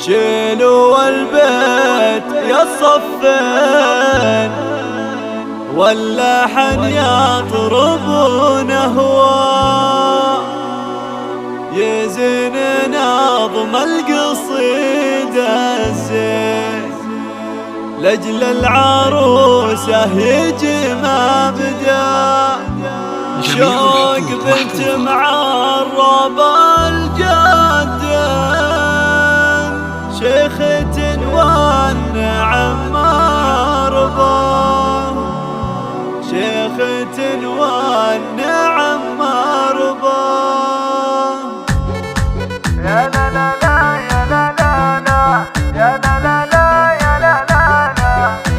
شيلوا البيت يا الصفين واللحن يطربون هوا يزين نظم القصيدة الزين لأجل العروسة يجي مبدأ شوق بنت معرب الجدين شيخة والنعم مرضى شيخة والنعم مرضى يا لا لا لا يا لا لا لا يا لا لا لا يا لا لا لا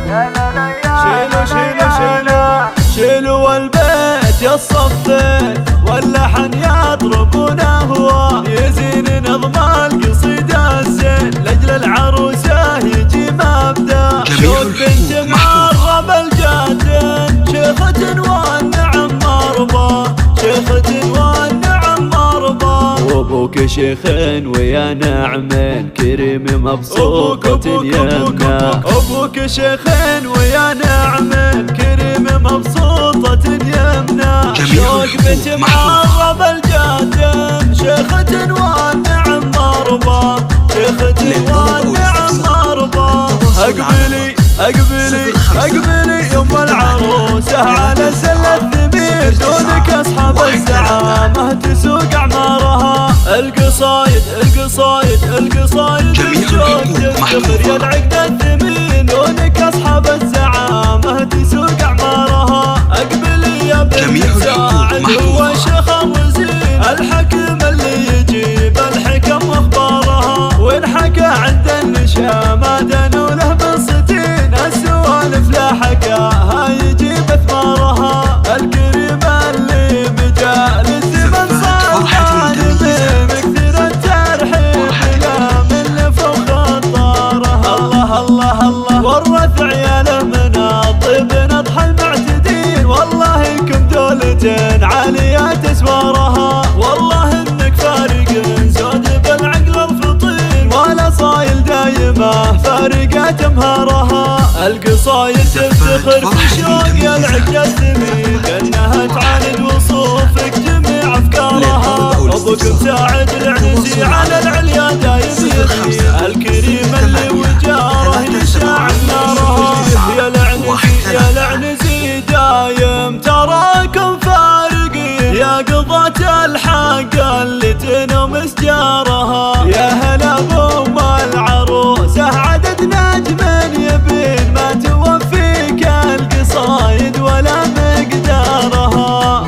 يا لا لا يا شيلوا شيلوا شيلوا شيلوا البيت يا الصفين واللحن يطربون هوا يزين نظم القصيدة الزين لأجل العروسة يجي مبدأ شوق بنت معرب الجدين شيخة والنعم مرضى شيخة والنعم مرضى وابوك شيخين ويا نعمين كريم مبسوطة يمنا ابوك شيخين ويا نعمين كريم مبسوطة يمنا شوق بنت معرب الجدين شيخة والنعم مرضى شيخة والنعم مرضى اقبلي اقبلي اقبلي يم العروسة على سل الثمين دونك اصحاب الزعامة تسوق اعمارها القصايد القصايد القصايد الشوق تفتخر يا العقد الثمين دونك اصحاب الزعامة تسوق اعمارها اقبلي يا بنت ساعد هو شيخ الرزين الحكم اللي يجيب الحكم واخبارها وين حكى عند النشامة دانوا له بالستين السوالف لا حكاها يجيب اثمارها الكريم اللي مجال الزمن صار عالمين مكثر الترحيب لا من فوق الطارها الله الله الله ورث عياله من الطيب نضحى المعتدين والله كم دولة عاليات اسوارها والله انك فارق زود بالعقل الفطين ولا صايل دايمة فارقات امهارها القصايد تفتخر في شوق يا العقد الثمين كأنها تعاند وصوفك جميع افكارها ابوك مساعد العنزي على العليا دايم يغني الكريم اللي وجاره يشاع نارها يا العنزي يا العنزي دايم تراكم فارقين يا قضاة الحق اللي تنوم سجارها يا هلا بام العروسة عدد نجم يبين ما توفيك القصايد ولا مقدارها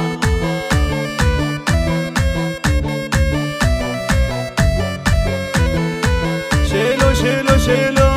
شيلوا شيلوا شيلوا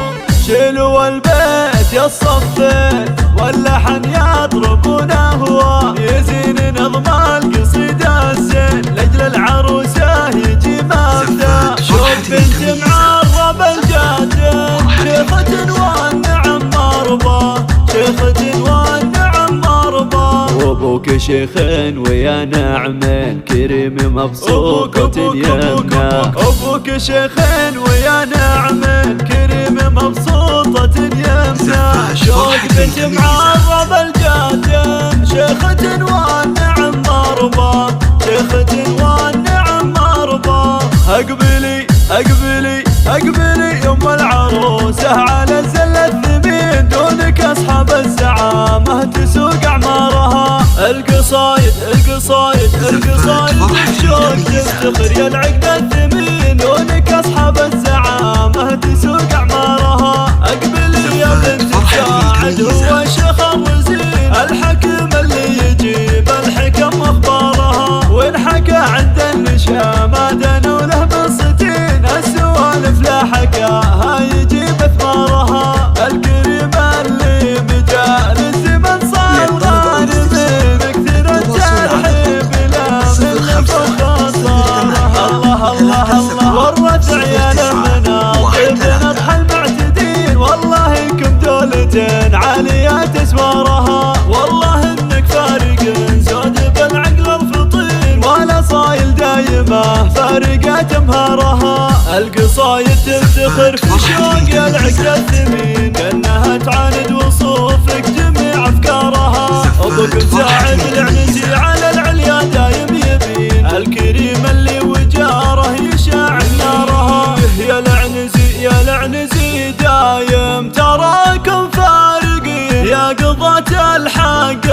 شيلوا البيت يا الصفين واللحن يطربون هوا يزين نظم القصيدة الزين لأجل العروسة يجي مبدأ شوق بنت معرب الجدين شيخة والنعم مرضى شيخة والنعم مرضى وابوك شيخين ويا نعمين كريم مبسوطة يمنا ابوك شيخين ويا نعمين كريم مبسوطة يمنا شوق بنت معرب الجدين شيخة والنعم مرضى شيخة والنعم مرضى اقبلي اقبلي اقبلي يم العروسة على زل الثمين دونك اصحاب الزعامة تسوق اعمارها القصايد القصايد القصايد الشوق تفتخر يا العقد الثمين دونك اصحاب الزعامة تسوق اعمارها اقبلي يا بنت ساعد هو شيخ الرزين الحكم اللي يجيب الحكم واخبارها وين حكى عند النشامة دانوا له بالستين السوالف لا حكاها يجيب اثمارها الكريم اللي مجال الزمن صار غانمين مكثر الترحيب لا من فوق الطارها فارقة أمهارها. القصايد تفتخر في شوق العقد الثمين، كأنها تعاند وصوفك جميع أفكارها. أبوك مساعد العنزي على العليا دايم يبين، الكريم اللي وجاره يشاع نارها. يا العنزي يا العنزي دايم تراكم فارقين، يا قضاة الحق